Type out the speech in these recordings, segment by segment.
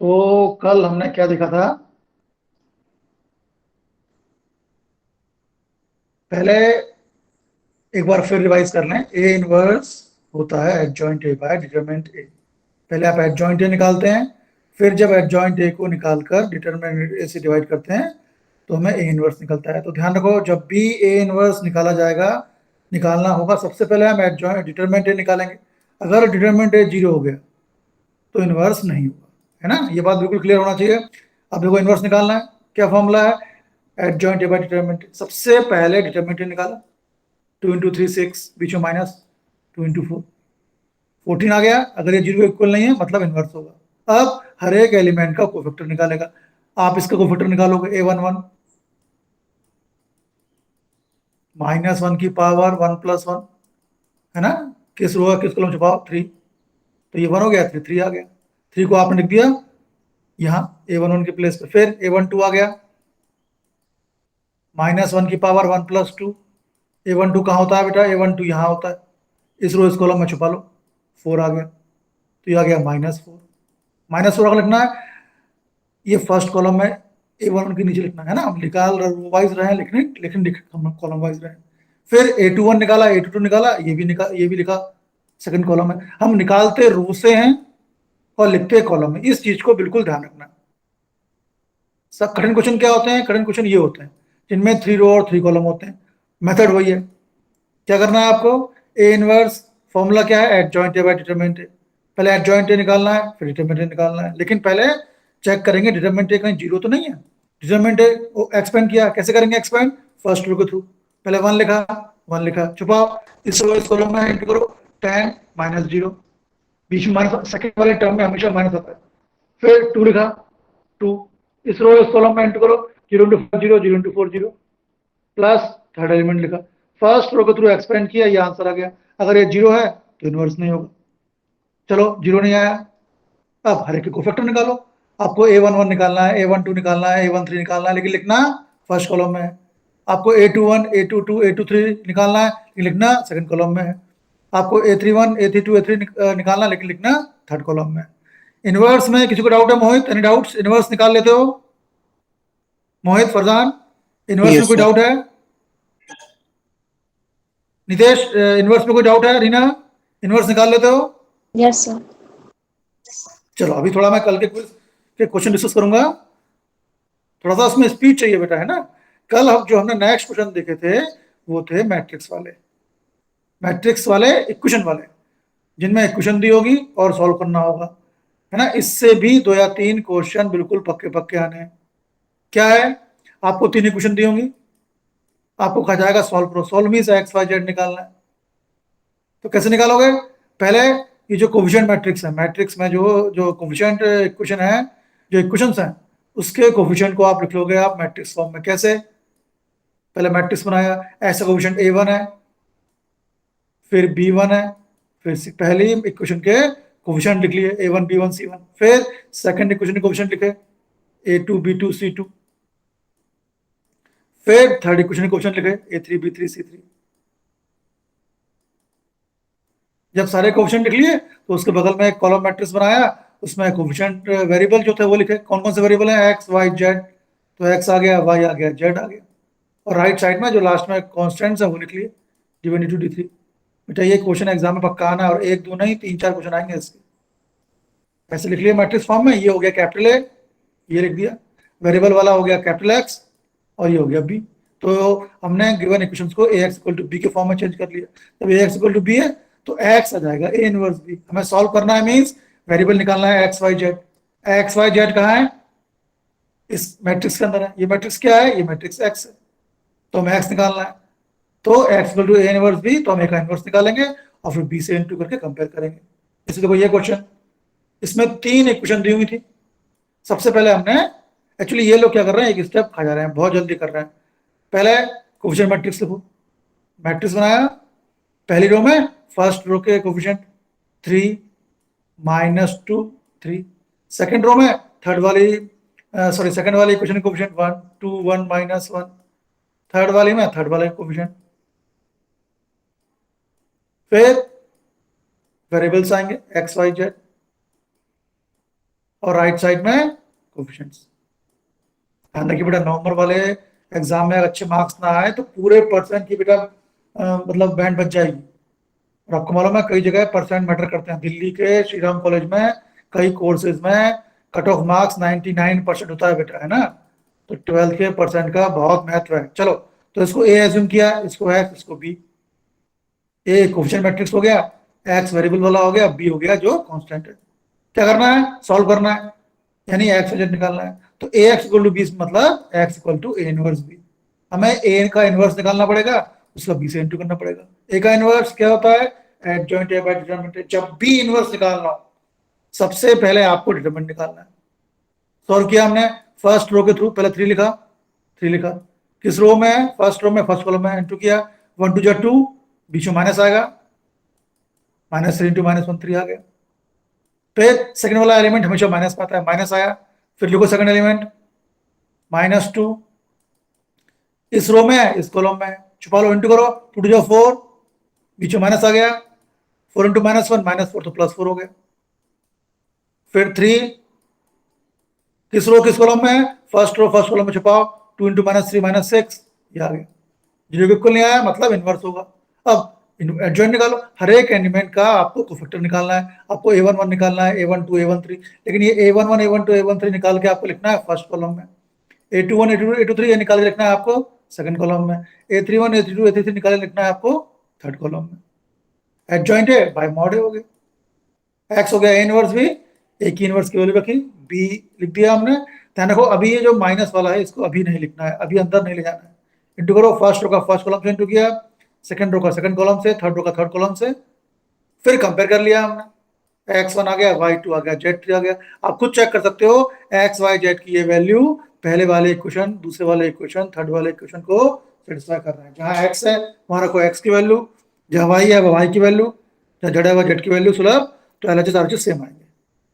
तो कल हमने क्या देखा था? पहले एक बार फिर रिवाइज कर लें। ए इनवर्स होता है adjoint A by determinant A. पहले आप एडजॉइंट ए निकालते हैं, फिर जब एडजॉइंट ए को निकालकर डिटरमिनेंट ए से डिवाइड करते हैं तो हमें ए इनवर्स निकलता है। तो ध्यान रखो, जब भी ए इनवर्स निकाला जाएगा, निकालना होगा, सबसे पहले हम एडजॉइंट डिटरमिनेंट ए निकालेंगे। अगर डिटरमिनेंट ए जीरो हो गया तो इनवर्स नहीं होगा, है ना? ये बात बिल्कुल क्लियर होना चाहिए। अब देखो, इनवर्स निकालना है, क्या फॉर्मूला है? Adjoint A by determinant. सबसे पहले डिटरमिनेंट निकाला, 2 × 3 6, बीच में माइनस, 2 × 4 14 आ गया। अगर ये जीरो इक्वल नहीं है मतलब इनवर्स होगा। अब हर एक एलिमेंट का कोफैक्टर निकालेगा। आप इसका कोफैक्टर निकालोगे, A11 -1 की पावर 1 + 1, है ना? किस रो किस कॉलम छुपाओ? 3। तो ये 1 हो गया, 3 3 आ गया। 3 को आपने लिख दिया यहाँ A11 के प्लेस पे। फिर A12 आ गया, -1 की पावर 1 + 2। A12 कहाँ होता है बेटा? A12 यहाँ होता है, इस रो इस कॉलम में छुपा लो। 4 आ गया, तो ये आ गया -4। -4 अगर लिखना है, ये फर्स्ट कॉलम में A11 के नीचे लिखना है ना। हम निकाल रो वाइज रहे हैं, लिखने लेकिन हम कॉलम वाइज रहे हैं। फिर A21 निकाला, A22 निकाला, ये भी लिखा सेकंड कॉलम में। हम निकालते रो से हैं और लिखते कॉलम में, इस चीज को बिल्कुल ध्यान रखना। सब कठिन क्वेश्चन क्या होते हैं? कठिन क्वेश्चन ये होते हैं जिनमें 3 रो और 3 कॉलम होते हैं। मेथड वही है। क्या करना है आपको? ए इनवर्स फॉर्मूला क्या है? Adjoint A by determinant A. पहले एडजॉइंट ए निकालना है, फिर डिटरमिनेंट ए निकालना है, लेकिन पहले चेक करेंगे डिटरमिनेंट ए कहीं जीरो तो नहीं है। डिटरमिनेंट ए एक्सपेंड किया, कैसे करेंगे एक्सपेंड? फर्स्ट रो के थ्रू। पहले 1 लिखा, 1 लिखा, छुपाओ, इस रो इस कॉलम में इंटू करो, 10 -0, बीच में माइनस, सेकंड वाले टर्म में हमेशा माइनस आता है। फिर 2 लिखा, 2, इस रो इस कॉलम में एंटर करो, 0 × 4 0, 0 × 4 0, प्लस थर्ड एलिमेंट लिखा, फर्स्ट रो के थ्रू एक्सपेंड किया, ये आंसर आ गया। अगर ये जीरो है तो इनवर्स नहीं होगा। चलो, जीरो नहीं आया, अब हर एक के कोफैक्टर निकालो। आपको A11 निकालना है, A12 निकालना है, A13 निकालना है, लेकिन लिखना फर्स्ट कॉलम में है। आपको A21 A22 A23 निकालना है, लेकिन लिखना सेकंड कॉलम में है। आपको A31 A32 A3 निकालना है, लेकिन लिखना थर्ड कॉलम में। इनवर्स में किसी को डाउट है? मोहित, एनी डाउट्स? इनवर्स निकाल लेते हो मोहित, फरजान? इनवर्स में यस कोई सर। डाउट है? नितेश, इनवर्स में कोई डाउट है? रीना, इनवर्स निकाल लेते हो? Yes sir. चलो, अभी थोड़ा मैं कल के क्विज के क्वेश्चन डिस्कस करूंगा। थोड़ा सा उसमें स्पीड चाहिए बेटा, है ना? कल हम जो हमने नेक्स्ट क्वेश्चन देखे थे वो थे मैट्रिक्स वाले, मैट्रिक्स वाले इक्वेशन वाले, जिनमें इक्वेशन दी होगी और सॉल्व करना होगा, है ना? इससे भी 2 या 3 क्वेश्चन बिल्कुल पक्के पक्के आने हैं। क्या है? आपको 3 इक्वेशन दी होंगी, आपको कहा जाएगा सॉल्व करो। Solve means X Y Z निकालना है। तो कैसे निकालोगे? पहले ये जो कोफिशिएंट मैट्रिक्स है, मैट्रिक्स में जो जो कोफिशिएंट इक्वेशन है, जो इक्वेशंस हैं, उसके कोफिशिएंट को आप लिख लोगे आप मैट्रिक्स फॉर्म में। कैसे? पहले मैट्रिक्स बनाया, ऐसा कोफिशिएंट A1 है, फिर B1 है, फिर पहली इक्वेशन के कोफिशिएंट लिख लिए A1 B1 C1, फिर सेकंड इक्वेशन के कोफिशिएंट लिखे A2 B2 C2, फिर थर्ड इक्वेशन के कोफिशिएंट लिखे A3 B3 C3। जब सारे कोफिशिएंट लिख लिए तो उसके बगल में एक कॉलम मैट्रिक्स बनाया, उसमें कोफिशिएंट वेरिएबल जो थे वो लिखे। कौन कौन से वेरिएबल हैं? X Y Z. तो एक्स आ गया, वाई आ गया, जेड आ गया। और राइट साइड में जो लास्ट में कॉन्स्टेंट्स है वो लिख लिए, D1 D2 D3। बेटा ये क्वेश्चन एग्जाम में पक्का आना है, और एक दो नहीं 3 4 क्वेश्चन आएंगे इसके। ऐसे लिख लिया मैट्रिक्स फॉर्म में। ये हो गया कैपिटल ए, ये लिख दिया, वेरिएबल वाला हो गया कैपिटल एक्स, और ये हो गया बी। तो हमने गिवन इक्वेशंस को A X equal to B के फॉर्म में चेंज कर लिया। जब A X equal to B है तो एक्स आ जाएगा ए इनवर्स बी। हमें सॉल्व करना है, मीन्स वेरिएबल निकालना है X Y Z. X Y Z कहाँ है? इस मैट्रिक्स के अंदर है। ये मैट्रिक्स क्या है? ये मैट्रिक्स एक्स है, तो हमें एक्स निकालना है। तो X equal to A inverse B, तो हम ए का इनवर्स निकालेंगे और फिर बी से इनटू करके कंपेयर करेंगे। जैसे देखो ये क्वेश्चन, इसमें 3 इक्वेशन दी हुई थी। सबसे पहले हमने, एक्चुअली ये लोग क्या कर रहे हैं, एक स्टेप खा जा रहे हैं, बहुत जल्दी कर रहे हैं। पहले कोफिशिएंट मैट्रिक्स लिखो, मैट्रिक्स बनाया, पहली रो में फर्स्ट रो के कोफिशिएंट 3 -2 3, सेकंड रो में थर्ड वाली, सॉरी सेकंड वाली इक्वेशन कोफिशिएंट 1 2 1 -1, थर्ड वाली में थर्ड वाला कोफिशिएंट। फिर वेरिएबल्स आएंगे एक्स वाई जेड, और राइट साइड में कोफिशिएंट्स। ध्यान रखिए बेटा, नवंबर वाले एग्जाम में अगर अच्छे मार्क्स ना आए तो पूरे परसेंट की बेटा मतलब बैंड बच जाएगी। और आपको मालूम है कई जगह परसेंट मैटर करते हैं। दिल्ली के श्री राम कॉलेज में कई कोर्सेज में कट ऑफ मार्क्स 99% होता है बेटा, है ना। तो 12th के परसेंट का बहुत महत्व है। चलो, तो इसको ए एज्यूम किया, इसको एक्स, इसको बी। ए कोफिशिएंट मैट्रिक्स हो गया, एक्स वेरिएबल वाला हो गया, बी हो गया जो कांस्टेंट है। क्या करना है, सॉल्व करना है, यानी एक्स जेड निकालना है। तो A X equal to B मतलब X equal to A inverse B. हमें ए का इनवर्स निकालना पड़ेगा, उसका बी से इंटू करना पड़ेगा। ए का इनवर्स क्या होता है, एडजॉइंट ए बाय डिटरमिनेंट। जब भी इनवर्स निकालना हो सबसे पहले आपको डिटरमिनेंट निकालना है। सॉल्व किया हमने फर्स्ट रो के थ्रू, पहले 3 लिखा, 3 लिखा। किस रो में, फर्स्ट रो में, फर्स्ट कॉलम में इंटू किया, 1 2 जा 2, बीच में माइनस आएगा, -3 इंटू -1 3 आ गया। फिर सेकंड वाला एलिमेंट हमेशा माइनस में आता है, माइनस आया, फिर लिखो सेकंड एलिमेंट -2, इस रो में इस कॉलम में छुपा लो, इंटू करो, 2 2 जा 4, बीच में माइनस आ गया, 4 इंटू -1 -4 तो +4 हो गया। फिर 3 किस रो किस कॉलम में, फर्स्ट रो फर्स्ट कॉलम में छुपाओ, 2 इंटू -3 -6, ये आ गया। जीरो के इक्वल नहीं आया मतलब इनवर्स होगा। अब एडजॉइंट निकालो, हर एक एलिमेंट का आपको कोफैक्टर निकालना है। आपको a11 निकालना है, a12 a13, लेकिन ये a11 a12 a13 निकाल के आपको लिखना है फर्स्ट कॉलम में। a21 a22 a23 ये निकाल के लिखना है आपको सेकंड कॉलम में। a31 a32 a33 निकाल के लिखना है आपको थर्ड कॉलम में। एडजॉइंट है बाय मॉड हो गए, एक्स हो गया ए इनवर्स भी, ए की इनवर्स की वैल्यू रखी, बी लिख दिया हमने। ध्यान रखो अभी ये जो माइनस वाला है इसको अभी नहीं लिखना है, अभी अंदर नहीं ले जाना है। इंटू करो, फर्स्ट रो का फर्स्ट कॉलम से इंटू किया, सेकंड रो का सेकंड कॉलम से, थर्ड रो का थर्ड कॉलम से, फिर कंपेयर कर लिया हमने। x1 आ गया, y2 आ गया, z3 आ गया। आप खुद चेक कर सकते हो x y z की ये वैल्यू पहले वाले इक्वेशन, दूसरे वाले इक्वेशन, थर्ड वाले इक्वेशन को सेटिस्फाई कर रहे हैं। जहां x है वहां रखो x की वैल्यू, जहां y है वह y की वैल्यू, जहां z है वह z की वैल्यू सुलभ, तो LHS RHS सेम आएंगे।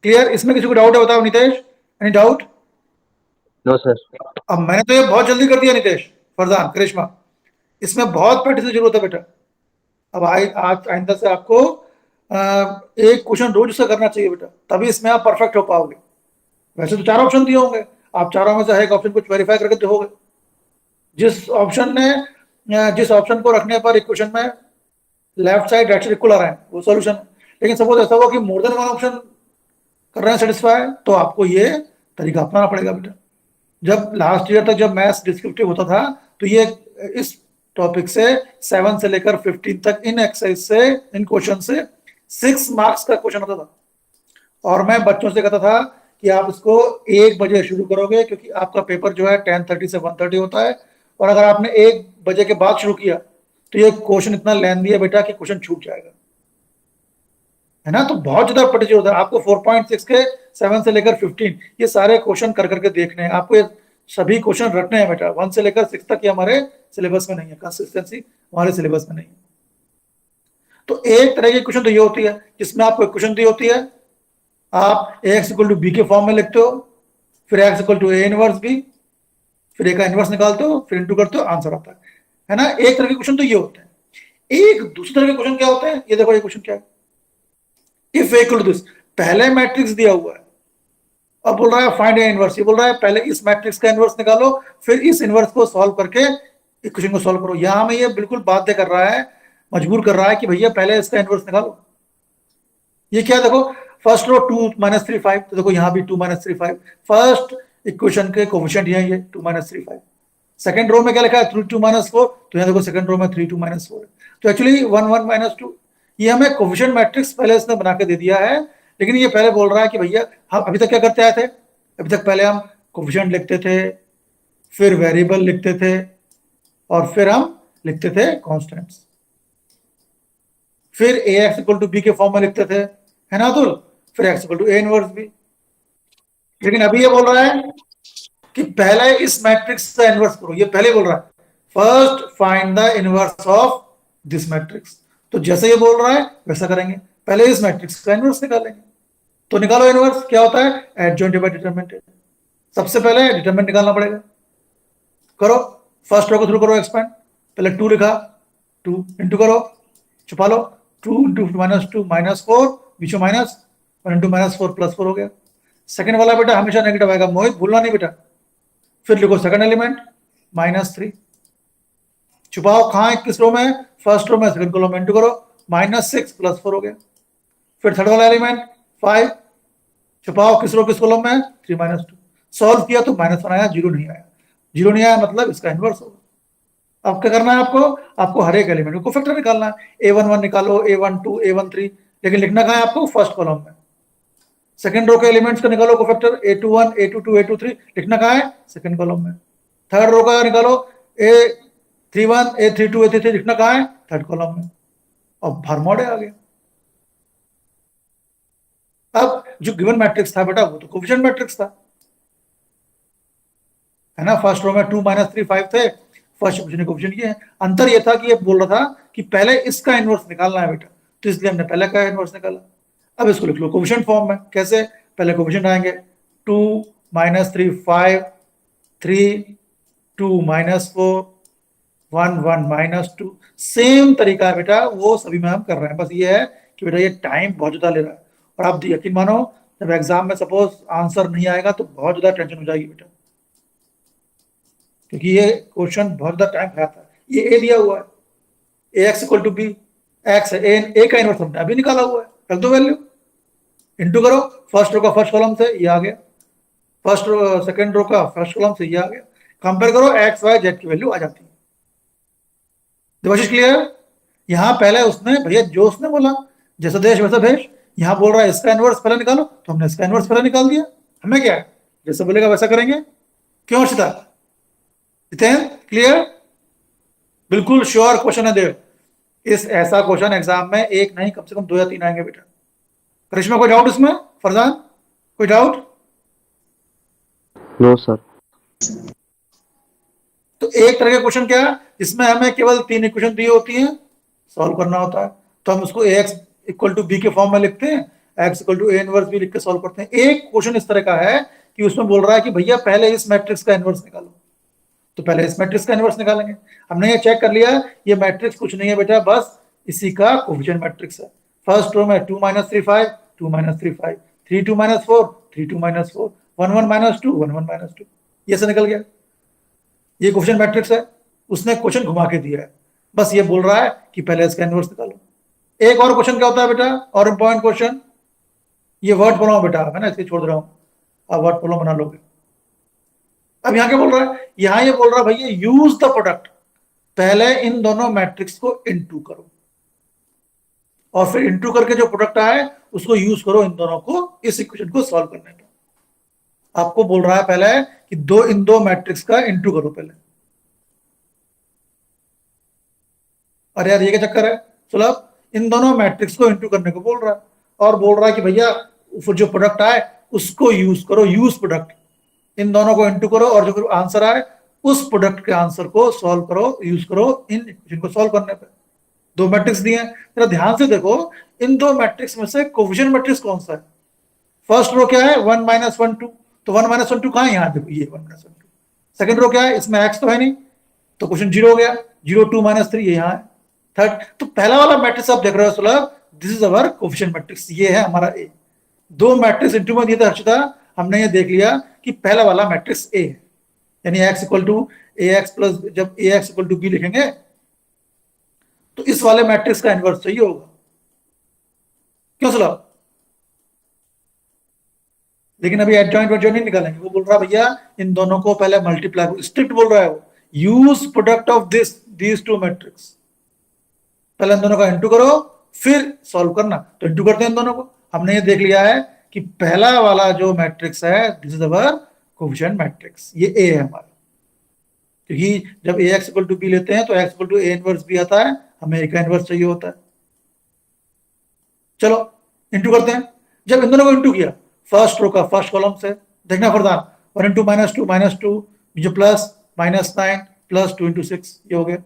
क्लियर? इसमें किसी को डाउट है बताओ Nitesh, any doubt? No sir. अब मैंने तो ये बहुत जल्दी कर दिया नितेश, फरजान, करिश्मा, इसमें बहुत प्रैक्टिस की जरूरत है बेटा। अब आज आइंदा से आपको एक क्वेश्चन रोज से करना चाहिए बेटा, तभी इसमें आप परफेक्ट हो पाओगे। वैसे तो 4 ऑप्शन दिए होंगे, आप चारों में से एक ऑप्शन को वेरीफाई करके देखोगे। जिस ऑप्शन को रखने पर इक्वेशन में left side right side equal आ रहा है वो सॉल्यूशन। लेकिन सपोज ऐसा हुआ कि मोर देन वन ऑप्शन कर रहे हैं सेटिस्फाई, तो आपको ये तरीका अपनाना पड़ेगा बेटा। जब लास्ट ईयर तक जब मैथ्स डिस्क्रिप्टिव होता था तो ये इस टॉपिक से 7 से लेकर 15 तक इन एक्सरसाइज से, इन क्वेश्चन से 6 मार्क्स का क्वेश्चन होता था। और मैं बच्चों से कहता था कि आप इसको 1 बजे शुरू करोगे, क्योंकि आपका पेपर जो है 10:30 से 1:30 होता है। और अगर आपने 1 बजे के बाद शुरू किया तो ये क्वेश्चन इतना लेंथी है बेटा कि क्वेश्चन छूट जाएगा, है ना। तो बहुत ज्यादा प्रैक्टिस होता है आपको। 4.6 के 7 से लेकर 15 ये सारे क्वेश्चन कर करके देखने हैं आपको। ये सभी क्वेश्चन रटने हैं बेटा, 1 से लेकर 6 तक ये हमारे सिलेबस में नहीं है, कंसिस्टेंसी हमारे सिलेबस में नहीं है। तो एक तरह की क्वेश्चन तो ये होती है जिसमें आपको क्वेश्चन दी होती है, आप ax इक्वल टू बी के फॉर्म में लिखते हो, फिर x equal to A inverse B, फिर a का इनवर्स निकालते हो, फिर इंटू करते हो, आंसर आता है ना। एक तरह के क्वेश्चन तो ये होते हैं। एक दूसरे तरह के क्वेश्चन क्या होते हैं, ये देखो ये क्वेश्चन क्या है, if a equal to this, पहले मैट्रिक्स दिया हुआ है, अब बोल रहा है फाइंड ए इनवर्स। ये बोल रहा है पहले इस मैट्रिक्स का इनवर्स निकालो, फिर इस इनवर्स को सॉल्व करके इक्वेशन को सॉल्व करो। यहां में ये बिल्कुल बाध्य कर रहा है, मजबूर कर रहा है कि भैया पहले इसका इनवर्स निकालो। ये क्या देखो, फर्स्ट रो 2 -3 5, तो देखो यहां भी 2 -3 5, फर्स्ट इक्वेशन के कोफिशिएंट ये 2 -3 5। सेकंड रो में क्या लिखा है 3 2 -4, तो यहां देखो सेकंड रो में 3 2 -4 है। तो एक्चुअली 1 1 -2 ये हमें कोफिशिएंट मैट्रिक्स पहले इसने बना के दे दिया है। लेकिन ये पहले बोल रहा है कि भैया हम अभी तक क्या करते आए थे, अभी तक पहले हम कोफिशिएंट लिखते थे, फिर वेरिएबल लिखते थे, और फिर हम लिखते थे कांस्टेंट्स, फिर ax इक्वल टू बी के फॉर्म में लिखते थे, है ना अतुल, फिर x equal to A inverse B. लेकिन अभी ये बोल रहा है कि पहले इस मैट्रिक्स का इनवर्स करो, ये पहले बोल रहा है first find the inverse of this matrix. तो जैसे ये बोल रहा है वैसा करेंगे, पहले इस मैट्रिक्स का इनवर्स निकालेंगे। तो निकालो इनवर्स, क्या होता है, एडजॉइंट बाय डिटरमिनेंट। सबसे पहले डिटरमिनेंट निकालना पड़ेगा, करो, फर्स्ट रो को थ्रू करो एक्सपेंड, पहले 2 लिखा, 2 इंटू करो, छुपा लो, 2 इंटू -2 -4, बीच में माइनस, 1 इंटू -4 +4 हो गया। सेकंड वाला बेटा हमेशा नेगेटिव आएगा, मोहित भूलना नहीं बेटा। फिर लिखो सेकंड एलिमेंट -3, छुपाओ कहाँ है, किस रो में, फर्स्ट रो में, सेकंड कॉलम में, इंटू करो, -6 + 4 हो गया। फिर थर्ड वाला एलिमेंट 5, छुपाओ किस रो किस कॉलम में, 3 - 2, सॉल्व किया तो -1 आया, 0 नहीं आया, 0 नहीं आया मतलब इसका इनवर्स होगा। अब क्या करना है आपको हर एक एलिमेंट को फैक्टर निकालना है, a11 निकालो, a12, a13, लेकिन लिखना कहाँ है आपको, फर्स्ट कॉलम में। सेकंड रो के एलिमेंट्स का निकालो कोफैक्टर, a21, a22, a23, लिखना कहाँ है, सेकंड कॉलम में। थर्ड रो का निकालो, a31, a32, a33, लिखना कहाँ है, थर्ड कॉलम में। अब भरमौडे आ गया। अब जो गिवन मैट्रिक्स था बेटा वो तो कोफिशिएंट मैट्रिक्स था, है ना। फर्स्ट रो में 2 - 3 5 थे, फर्स्ट पोजीशन कोफिशिएंट ये है। अंतर ये था कि ये बोल रहा था कि पहले इसका इनवर्स निकालना है बेटा, तो इसलिए हमने पहले का इनवर्स निकाला। अब इसको लिख लो कोफिशिएंट फॉर्म में। कैसे, पहले कोफिशिएंट आएंगे 2 - 3 5, 3 2 - 4 1 1 -2, सेम तरीका है बेटा, वो सभी में हम कर रहे हैं। बस ये है कि बेटा ये टाइम बहुत ज्यादा ले रहा है, और आप यकीन मानो जब एग्जाम में सपोज आंसर नहीं आएगा तो बहुत ज्यादा टेंशन हो जाएगी बेटा, क्योंकि ये क्वेश्चन बहुत ज्यादा टाइम खाता है। ये ए दिया हुआ है, ax = b, x है, ए का इनवर्स हमने अभी निकाला हुआ है, रख दो वैल्यू, इंटू करो, फर्स्ट रो का फर्स्ट कॉलम से ये आ गया, फर्स्ट रो सेकंड रो का फर्स्ट कॉलम से ये आ गया, कंपेयर करो, x y z की वैल्यू आ जाती है। देवाशीष क्लियर। यहां पहले उसने भैया जो उसने बोला जैसा देश वैसा भेष, यहां बोल रहा है इसका इनवर्स पहले निकालो, तो हमने इसका इनवर्स पहले निकाल दिया। हमें क्या है, जैसा बोलेगा वैसा करेंगे। क्यों अर्षिता, क्लियर, बिल्कुल श्योर क्वेश्चन है देव। इस ऐसा क्वेश्चन एग्जाम में एक नहीं कम से कम 2 या 3 आएंगे बेटा। करिश्मा कोई डाउट इसमें, फरजान कोई डाउट? No sir. तो एक तरह के क्वेश्चन क्या, इसमें हमें केवल 3 इक्वेशन दी होती हैं, सॉल्व करना होता है, तो हम उसको ax = b के फॉर्म में लिखते हैं, x = a इनवर्स b लिख के सॉल्व करते हैं। एक क्वेश्चन इस तरह का है कि उसमें बोल रहा है कि भैया पहले इस मैट्रिक्स का इनवर्स निकालो, तो पहले इस मैट्रिक्स का इनवर्स निकालेंगे। हमने ये चेक कर लिया, ये मैट्रिक्स कुछ नहीं है बेटा, बस इसी का कोफिशिएंट मैट्रिक्स है। फर्स्ट रो में 2 - 3 5, 2 - 3 5, 3 2 - 4, 3 2 - 4, 1 1 - 2, 1 1 - 2, ये से निकल गया। ये कोफिशिएंट मैट्रिक्स है, उसने क्वेश्चन घुमा के दिया है, बस ये बोल रहा है कि पहले इसका इनवर्स निकालो। एक और क्वेश्चन क्या होता है बेटा, और इंपॉर्टेंट क्वेश्चन, ये वर्ड प्रॉब्लम बेटा, मैं ना इसलिए छोड़ दे रहा हूं, आप वर्ड प्रॉब्लम बना लोगे। अब यहां क्या बोल रहा है, यहां ये बोल रहा है भैया यूज द प्रोडक्ट, पहले इन दोनों मैट्रिक्स को इनटू करो, और फिर इनटू करके जो प्रोडक्ट आए उसको यूज करो इन दोनों को, इस इक्वेशन को सॉल्व करने में। आपको बोल रहा है पहले कि इन दो मैट्रिक्स का इनटू करो पहले। अरे यार ये क्या चक्कर है सुलभ, इन दोनों मैट्रिक्स को इनटू करने को बोल रहा है, और बोल रहा है कि भैया जो प्रोडक्ट आए उसको यूज करो, यूज प्रोडक्ट, इन दोनों को इनटू करो, और जो आंसर आए उस प्रोडक्ट के आंसर को सॉल्व करो, यूज करो इन इक्वेशन को सॉल्व करने पे। दो मैट्रिक्स दिए हैं, जरा ध्यान से देखो, इन दो मैट्रिक्स में से कोफिशिएंट मैट्रिक्स कौन सा है। फर्स्ट रो क्या है, 1 - 1 2, तो 1 - 1 2 कहां है, यहां देखो, ये 1 - 1 2। सेकंड रो क्या है, इसमें x तो है नहीं, तो क्वेश्चन 0 हो गया, 0 2 - 3 ये यहां है। थर्ड, तो पहला वाला मैट्रिक्स आप देख रहे हो सुलभ, this is our coefficient matrix, ये है हमारा ए। दो मैट्रिक्स इंटू में दिए थे हर्षिता, हमने ये देख लिया कि पहला वाला मैट्रिक्स ए है, यानी x = ax प्लस, जब ax = b लिखेंगे तो इस वाले मैट्रिक्स का इनवर्स चाहिए होगा। क्यों सुलभ, लेकिन अभी एडजॉइंट वेडजॉइंट नहीं निकालेंगे, वो बोल रहा है भैया इन दोनों को पहले मल्टीप्लाई करो, स्ट्रिक्ट बोल रहा है वो, use product of these two matrix, पहले इन दोनों का इंटू करो फिर सॉल्व करना, तो इंटू करते हैं इन दोनों को। हमने ये देख लिया है कि पहला वाला जो मैट्रिक्स है this is our coefficient matrix, ये ए है हमारा, क्योंकि जब ax = b लेते हैं तो x = a इनवर्स b आता है, हमें a का इनवर्स चाहिए होता है। चलो इंटू करते हैं, जब इन दोनों को इंटू किया फर्स्ट रो का फर्स्ट कॉलम से, देखना फरदान, 1 × -2 जो प्लस -9 प्लस 2 × 6 ये हो गया।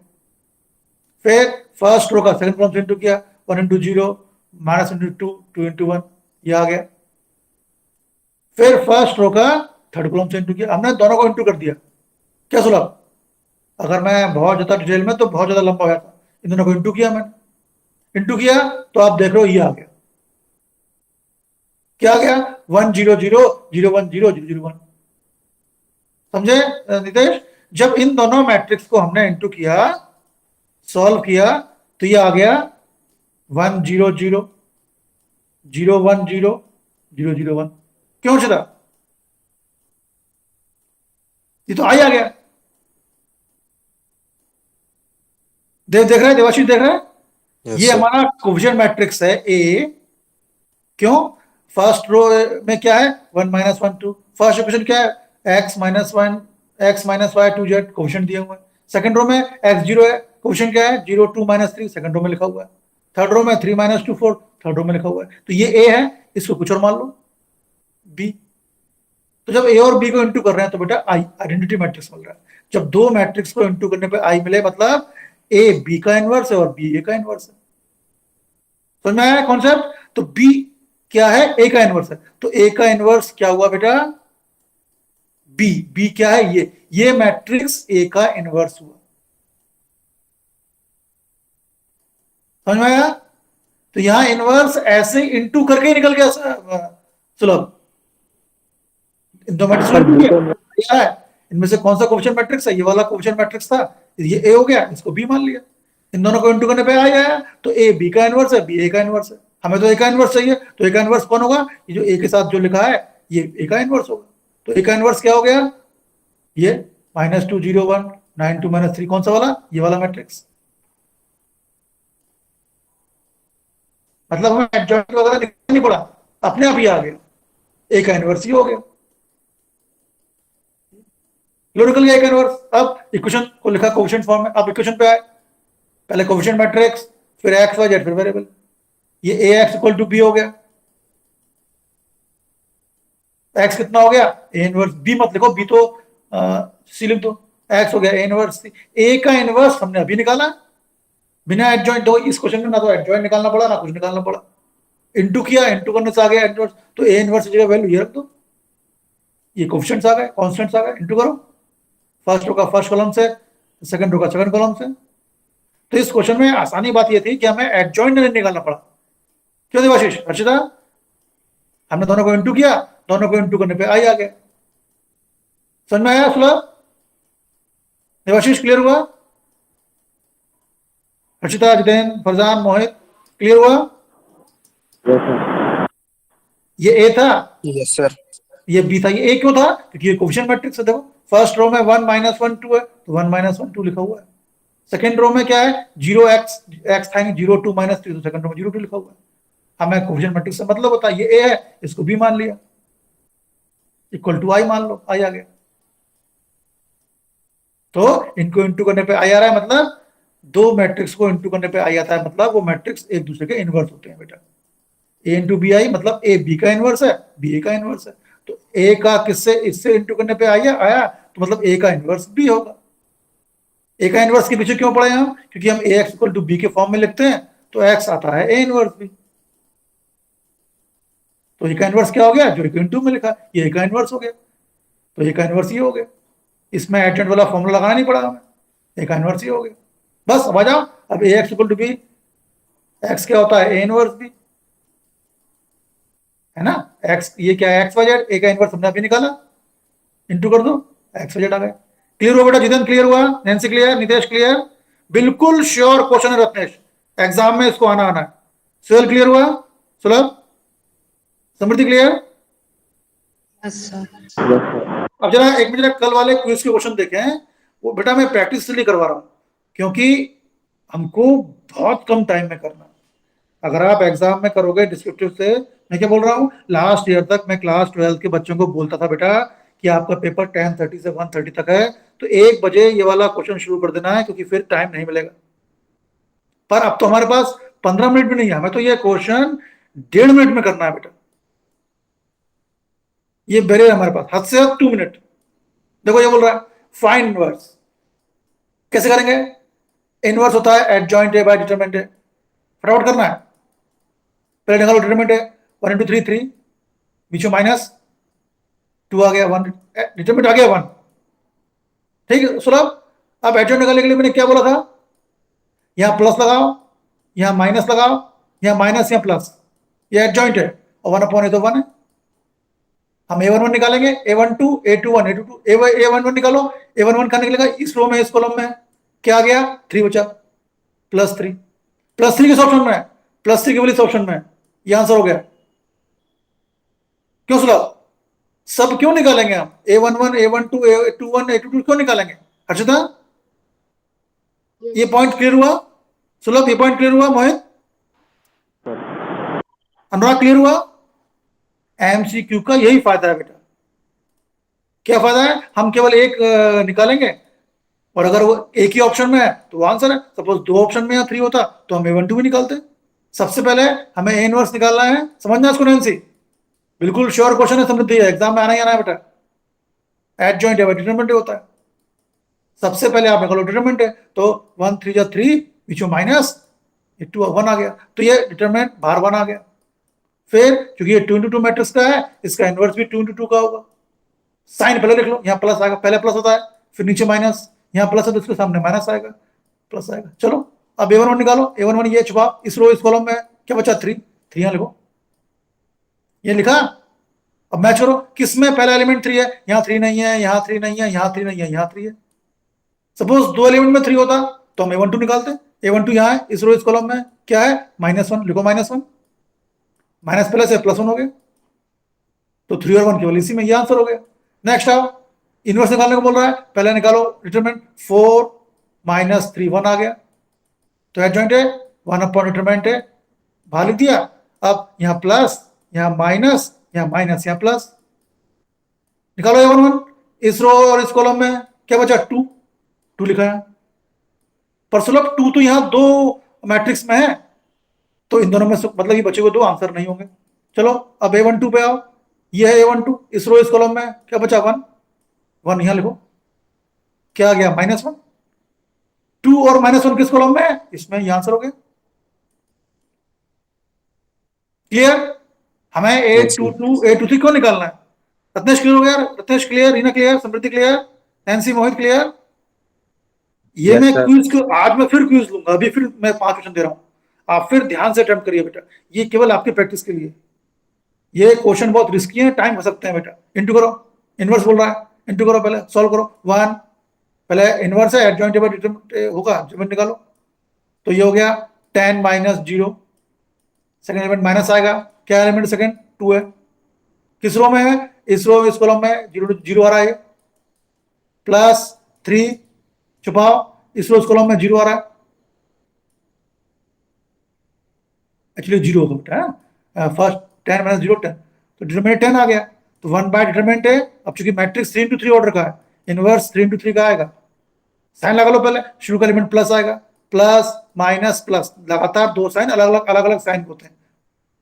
फिर फर्स्ट रो का सेकंड कॉलम से इंटू किया, 1 × 0 -2 2 × 1 ये आ गया। फिर फर्स्ट रो का थर्ड कॉलम से इंटू किया, हमने दोनों को इंटू कर दिया। क्या सुलभ, अगर मैं बहुत ज्यादा डिटेल में तो बहुत ज्यादा लंबा हो जाता, इन दोनों को इंटू किया मैंने, इंटू किया तो आप देख रहे हो ये आ गया, क्या आ गया, 1 0 0 0 1 0 0 0 1। समझे नितेश? जब इन दोनों मैट्रिक्स को हमने इंटू किया, सॉल्व किया, तो ये आ गया 1 0 0 0 1 0 0 0 1। क्यों चला? ये तो आई आ गया। देख रहे हैं, देवाशीष देख रहे हैं? Yes, ये sir. हमारा कोफिशिएंट मैट्रिक्स है ए। क्यों? फर्स्ट रो में क्या है? 1 माइनस 1 2। फर्स्ट इक्वेशन क्या है? x minus 1 x minus y 2z coefficient दिया हुआ है। सेकंड रो में x 0 है, कोफिशिएंट क्या है? 0 2 माइनस 3 सेकंड रो में लिखा हुआ है। थर्ड रो में 3 माइनस 2 4 थर्ड रो में लिखा हुआ है। तो ये a है, इसको कुछ और मान लो b। तो जब a और b को इंटू कर रहे हैं तो बेटा आई आइडेंटिटी मैट्रिक्स मिल रहा है। जब दो मैट्रिक्स को इंटू करने पे आई मिले मतलब a b का इनवर्स है और b a का इनवर्स है। समझ में आया कॉन्सेप्ट? तो b क्या है? a का इनवर्स है। तो a का इनवर्स क्या हुआ बेटा? b क्या है? ये मैट्रिक्स a का इनवर्स हुआ। समझ में आया? तो यहां इनवर्स ऐसे इंटू करके ही निकल गया सुलभ। इन दो मैट्रिक्स क्या है? इनमें से कौन सा कोफिशिएंट मैट्रिक्स है? ये वाला कोफिशिएंट मैट्रिक्स था, ये a हो गया, इसको b मान लिया। इन दोनों को इंटू करने पे आया, तो a b का इनवर्स है, b a का इनवर्स है। हमें तो a का इनवर्स चाहिए, तो a का इनवर्स कौन होगा? ये जो a के साथ जो लिखा है ये a का इनवर्स होगा। तो a का इनवर्स क्या हो गया? ये -2 0 1 9 2 -3। कौन सा वाला? ये वाला मैट्रिक्स। मतलब हमें एडजॉइंट वगैरह लिखना नहीं पड़ा, अपने आप ही आ गया, a का इनवर्स ही हो गया। लो निकल गया a का इनवर्स। अब इक्वेशन को लिखा कोफिशिएंट फॉर्म में। अब इक्वेशन पे आए, पहले कोफिशिएंट मैट्रिक्स, फिर x y z, फिर वेरिएबल। ये ax इक्वल टू b हो गया। x कितना हो गया? a inverse. b मत लिखो, b तो c लिख दो। x हो गया a इनवर्स। a का इनवर्स हमने अभी निकाला बिना एडजॉइंट। तो इस क्वेश्चन में ना तो एडजॉइंट निकालना पड़ा ना कुछ निकालना पड़ा, इंटू किया, इंटू करने से आ गया इनवर्स। तो a इनवर्स की जगह वैल्यू ये रख दो, ये कोफिशिएंट्स आ गए, कांस्टेंट्स आ गए, इंटू करो। फर्स्ट रो का फर्स्ट कॉलम से, सेकंड रो का सेकंड कॉलम से। तो इस क्वेश्चन में आसानी बात ये थी कि हमें एडजॉइंट नहीं निकालना पड़ा। क्यों देवाशीष, हर्षिता? हमने दोनों को इंटू किया, दोनों को इंटू करने पे आई आ गया। समझ में आया सुलभ? देवाशीष क्लियर हुआ? हर्षिता, जितेंद्र, फरजान, मोहित क्लियर हुआ? ये ए था, Yes, sir. ये बी था। ये ए क्यों था? क्योंकि ये कोफिशिएंट मैट्रिक्स है। देखो फर्स्ट रो में 1 माइनस 1 2 है, तो 1 माइनस 1 2 लिखा हुआ है। सेकंड रो में क्या है? 0 x था, 0 2 माइनस 3, तो सेकंड रो में 0 2 लिखा हुआ है। हमें कोफिशिएंट मैट्रिक्स से मतलब होता है, ये ए है, इसको बी मान लिया, इक्वल टू आई मान लो, आई आ गया। तो इनको इंटू करने पे आई आ रहा है, मतलब दो मैट्रिक्स को इंटू करने पे आई आता है, मतलब वो मैट्रिक्स एक दूसरे के इनवर्स होते हैं बेटा। ए इंटू बी आई मतलब ए बी का इनवर्स है, बी ए का इनवर्स है। तो ए का किससे इससे इंटू करने पे आया तो मतलब ए का इनवर्स बी होगा। ए का इनवर्स के पीछे क्यों पड़े हम? क्योंकि हम ए एक्स इक्वल टू बी के फॉर्म में लिखते हैं, तो एक्स आता है ए इनवर्स बी। तो ए का इनवर्स क्या हो गया? जो इंटू में लिखा, ये ए का इनवर्स हो गया, तो ए का इनवर्स ये हो गया। इसमें एडजॉइंट वाला फॉर्मूला लगाना नहीं पड़ा हमें, ए का इनवर्स ही हो गया। बस अब आ जाओ। अब A X equal to B, X क्या होता है? ए इनवर्स बी, है ना? एक्स ये क्या है? X Y Z. ए का इनवर्स हमने अभी निकाला, इंटू कर दो, एक्स वाई जेड आ गया। क्लियर हुआ बेटा? जितेंद्र क्लियर हुआ? Nancy clear? नितेश क्लियर? बिल्कुल श्योर क्वेश्चन है रत्नेश, एग्जाम में इसको आना है। सुहेल क्लियर हुआ? सुलभ, समृद्धि क्लियर? अब जरा एक मिनट कल वाले क्विज के क्वेश्चन देखें। वो बेटा मैं प्रैक्टिस इसलिए करवा रहा हूं क्योंकि हमको बहुत कम टाइम में करना है। अगर आप एग्जाम में करोगे डिस्क्रिप्टिव से, मैं क्या बोल रहा हूँ, लास्ट ईयर तक मैं क्लास 12 के बच्चों को बोलता था बेटा कि आपका पेपर 10:30 से 1:30 तक है, तो 1 बजे ये वाला क्वेश्चन शुरू कर देना है, क्योंकि फिर टाइम नहीं मिलेगा। पर अब तो हमारे पास 15 मिनट भी नहीं है, हमें तो ये क्वेश्चन 1.5 मिनट में करना है बेटा। ये बैरियर हमारे पास, हद से हद 2 मिनट। देखो ये बोल रहा है फाइंड इनवर्स, कैसे करेंगे? इनवर्स होता है adjoint A by determinant A. फटाफट करना है, पहले निकालो डिटरमिनेंट है 1 into 3 3, बीच में -2 आ गया, 1 डिटरमिनेंट आ गया 1। ठीक है सुलभ? अब एडजॉइंट निकालने के लिए मैंने क्या बोला था? यहां प्लस लगाओ, यहां माइनस लगाओ, यहां माइनस, यहां प्लस, ये एडजॉइंट है, और 1/a तो 1 है। हम A11 निकालेंगे, A12, A21, A22, A11 निकालो, A11 कहाँ निकलेगा? इस रो में, इस कॉलम में। क्या आ गया? 3 बचा, +3। +3 किस ऑप्शन में है? +3 केवल इस ऑप्शन में है। ये आंसर हो गया। क्यों सुलभ? सब क्यों निकालेंगे हम? A11, A12, A21, A22 क्यों निकालेंगे? हर्षिता, ये पॉइंट क्लियर हुआ? सुलभ, ये पॉइंट क्लियर हुआ? मोहित, अनुराग, क्लियर हुआ? एमसीक्यू का यही फायदा है बेटा। क्या फायदा है? हम केवल एक निकालेंगे, और अगर वो एक ही ऑप्शन में है तो वो आंसर है। सपोज 2 ऑप्शन में या 3 होता तो हम A12 भी निकालते। सबसे पहले हमें A इनवर्स निकालना है। समझना इसको नैन्सी, बिल्कुल श्योर क्वेश्चन है, समृद्धि है, एग्जाम में आना ही आना है बेटा। एडजॉइंट है, डिटरमिनेंट होता है। सबसे पहले आप निकालो डिटरमिनेंट है, तो 1 3 जा 3, बीच में माइनस, 2 1 आ गया, तो ये डिटरमिनेंट बाहर 1 आ गया। फिर क्योंकि ये 2 into 2 मैट्रिक्स का है, इसका इनवर्स भी 2 into 2 का होगा। साइन पहले लिख लो, यहाँ प्लस आएगा, पहले प्लस होता है, फिर नीचे माइनस, यहाँ प्लस है तो इसके सामने माइनस आएगा, प्लस आएगा। चलो अब A11 निकालो। A11 ये छुपा, इस रो, इस कॉलम में क्या बचा? 3 यहाँ लिखो, ये लिखा। अब मैच करो, किसमें पहला एलिमेंट 3 है? यहाँ 3 नहीं है, यहाँ 3 नहीं है, यहाँ 3 नहीं है, यहाँ 3 है। सपोज 2 एलिमेंट में 3 होता तो हम A12 निकालते। A12 यहाँ है, इस रो, इस कॉलम में क्या है? -1 लिखो, -1, माइनस प्लस है, +1 हो गया, तो 3 और 1 केवल इसी में, ये आंसर हो गया। नेक्स्ट आओ, इनवर्स निकालने को बोल रहा है, पहले निकालो डिटरमिनेंट। 4 - 3 1 आ गया, तो एडजॉइंट है, 1 अपॉन डिटरमिनेंट है, बाहर लिख दिया। अब यहाँ प्लस, यहाँ माइनस, यहाँ माइनस, यहाँ प्लस। निकालो A11, इस रो और इस कॉलम में क्या बचा? 2 लिखा है। पर सुलभ 2 तो यहाँ 2 मैट्रिक्स में है, तो इन दोनों में मतलब ये बचे हुए 2 आंसर नहीं होंगे। चलो अब A12 पे आओ, ये है A12, इस रो, इस कॉलम में क्या बचा? 1 1 यहाँ लिखो, क्या आ गया? -1। 2 और -1 किस कॉलम में है? इसमें, ये आंसर हो गया। क्लियर? हमें A22, A23 क्यों निकालना है? रत्नेश क्लियर हो गया? रत्नेश क्लियर, रीना क्लियर, समृद्धि क्लियर, नैन्सी, मोहित क्लियर? ये Yes, मैं sir. क्विज को आज मैं फिर क्विज लूंगा, अभी फिर मैं 5 क्वेश्चन दे रहा हूं, आप फिर ध्यान से अटेम्प्ट करिए बेटा, ये केवल आपकी प्रैक्टिस के लिए। ये क्वेश्चन बहुत रिस्की है, टाइम हो सकते हैं बेटा। इंटू करो, इनवर्स बोल रहा है, इंटू करो, पहले सॉल्व करो। 1, पहले इनवर्स है, एडजॉइंट होगा, डिटरमिनेंट निकालो, तो ये हो गया 10 - 0, सेकंड एलिमेंट माइनस आएगा। क्या एलिमेंट सेकंड? 2 है। किस रो में है? इस रो, इस कॉलम में 0 0 आ रहा है, +3 छुपाओ, इस रो, इस कॉलम में 0 आ रहा है, एक्चुअली 0 होगा बेटा, फर्स्ट 10 - 0 10, तो डिटरमिनेंट 10 आ गया, तो 1 बाय डिटरमिनेंट है। अब चूंकि मैट्रिक्स 3 into 3 ऑर्डर का है, इनवर्स 3 into 3 का आएगा। साइन लगा लो, पहले शुरू का एलिमेंट प्लस आएगा, प्लस माइनस प्लस, लगातार 2 साइन अलग अलग साइन होते हैं।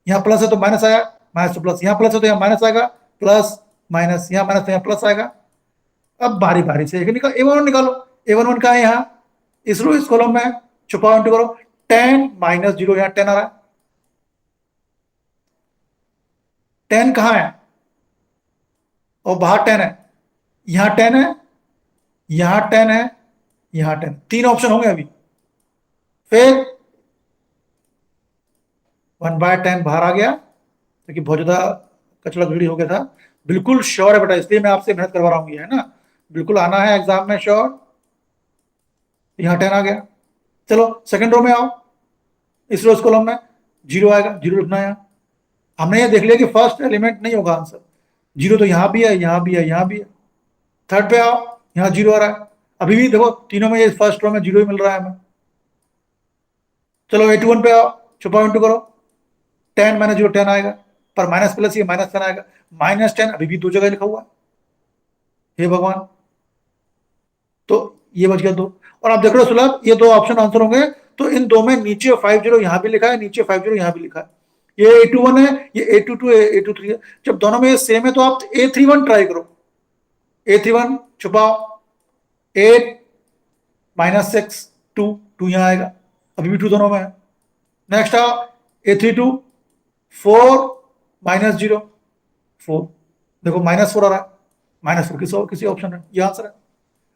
यहाँ प्लस है तो माइनस आया, माइनस तो प्लस, यहाँ प्लस है तो यहाँ माइनस आएगा, प्लस माइनस, यहाँ माइनस तो यहाँ प्लस आएगा। अब बारी बारी से एक निकाल, A11 निकालो। A11 का है यहाँ, इस रो, इस कॉलम में छुपाओ, इंटू करो, 10 - 0, यहाँ 10 आ रहा है। 10 कहाँ है? और बाहर 10 है, यहाँ 10 है, यहाँ 10 है, यहाँ 10, 3 ऑप्शन होंगे अभी। फिर 1/10 बाहर आ गया, क्योंकि बहुत ज्यादा कचड़ा घड़ी हो गया था। बिल्कुल श्योर है बेटा, इसलिए मैं आपसे मेहनत करवा रहा हूँ, ये है ना, बिल्कुल आना है एग्जाम में श्योर। यहाँ 10 आ गया। चलो सेकंड रो में आओ, इस रो, इस कॉलम में 0 आएगा, 0 लिखना है यहाँ। हमने ये देख लिया कि फर्स्ट एलिमेंट नहीं होगा आंसर, 0 तो यहाँ भी है, यहाँ भी है, यहाँ भी है। थर्ड पे आओ, यहाँ 0 आ रहा है, अभी भी देखो तीनों में ये फर्स्ट रो में 0 ही मिल रहा है हमें। चलो A21 पे आओ, छुपाओ, इंटू करो, 10 - 0 10 आएगा, पर माइनस प्लस ये -10 आएगा, -10 अभी भी 2 जगह लिखा हुआ है, हे भगवान। तो ये बच गया 2, और आप देख रहे हो सुलभ, ये 2 ऑप्शन आंसर होंगे, तो इन 2 में नीचे 50 यहाँ भी लिखा है, नीचे 50 यहाँ भी लिखा है। ये A21 है, ये A22 है, A23 है। जब दोनों में ये सेम है तो आप A31 ट्राई करो। A31 छुपाओ, 8 - 6 2 यहाँ आएगा, अभी भी 2 दोनों में है। नेक्स्ट आओ, A32 4 - 0 4, देखो -4 आ रहा है, -4 किसी ऑप्शन है, ये आंसर है।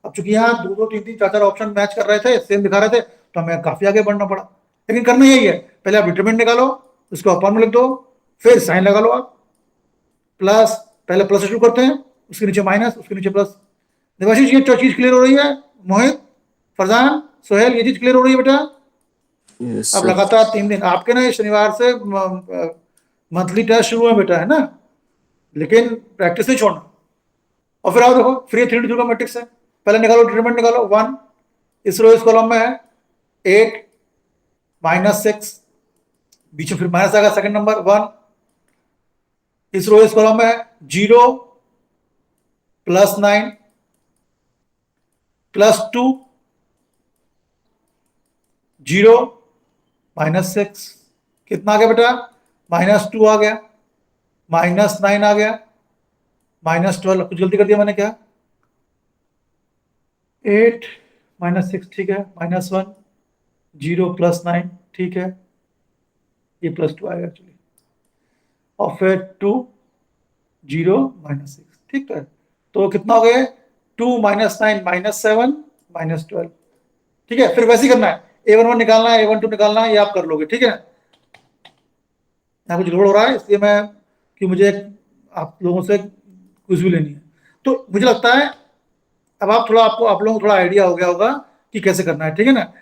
अब चूंकि यहाँ 2 2 3 3 4 4 ऑप्शन मैच कर रहे थे, सेम दिखा रहे थे, तो हमें काफी आगे बढ़ना पड़ा, लेकिन करना यही है, पहले आप डिटरमिनेंट निकालो, उसको अपर में लिख दो, फिर साइन लगा लो आप, प्लस पहले प्लस से शुरू करते हैं, उसके नीचे माइनस, उसके नीचे प्लस। देवाशीष, ये चीज क्लियर हो रही है? मोहित, फरजान, सोहेल, ये चीज क्लियर हो रही है बेटा? यस अब सर। लगातार 3 दिन आपके ना, ये शनिवार से मंथली टेस्ट शुरू है बेटा, है ना, लेकिन प्रैक्टिस नहीं छोड़ना। और फिर आओ देखो, फ्री 3 का मैट्रिक्स है, पहले निकालो डिटरमिनेंट निकालो, 1, इस रो इस कॉलम में है 8 -6, बीच में फिर माइनस आएगा, सेकंड नंबर 1, इस रो इस कॉलम में है 0 +9 +2 0 -6, कितना आ गया बेटा? -2 आ गया, -9 आ गया, -12। कुछ गलती कर दिया मैंने क्या? 8 -6 ठीक है, -1 0 +9 ठीक है, ये +2 आएगा एक्चुअली, और फिर 2 0 -6 ठीक है। तो कितना हो गया? 2 -9 -7 -12 ठीक है। फिर वैसे ही करना है, A11 निकालना है, A12 निकालना है, ये आप कर लोगे, ठीक है। यहाँ कुछ गड़बड़ हो रहा है, इसलिए मैं कि मुझे आप लोगों से कुछ भी लेनी है, तो मुझे लगता है अब आप लोगों को थोड़ा आइडिया हो गया होगा कि कैसे करना है, ठीक है ना।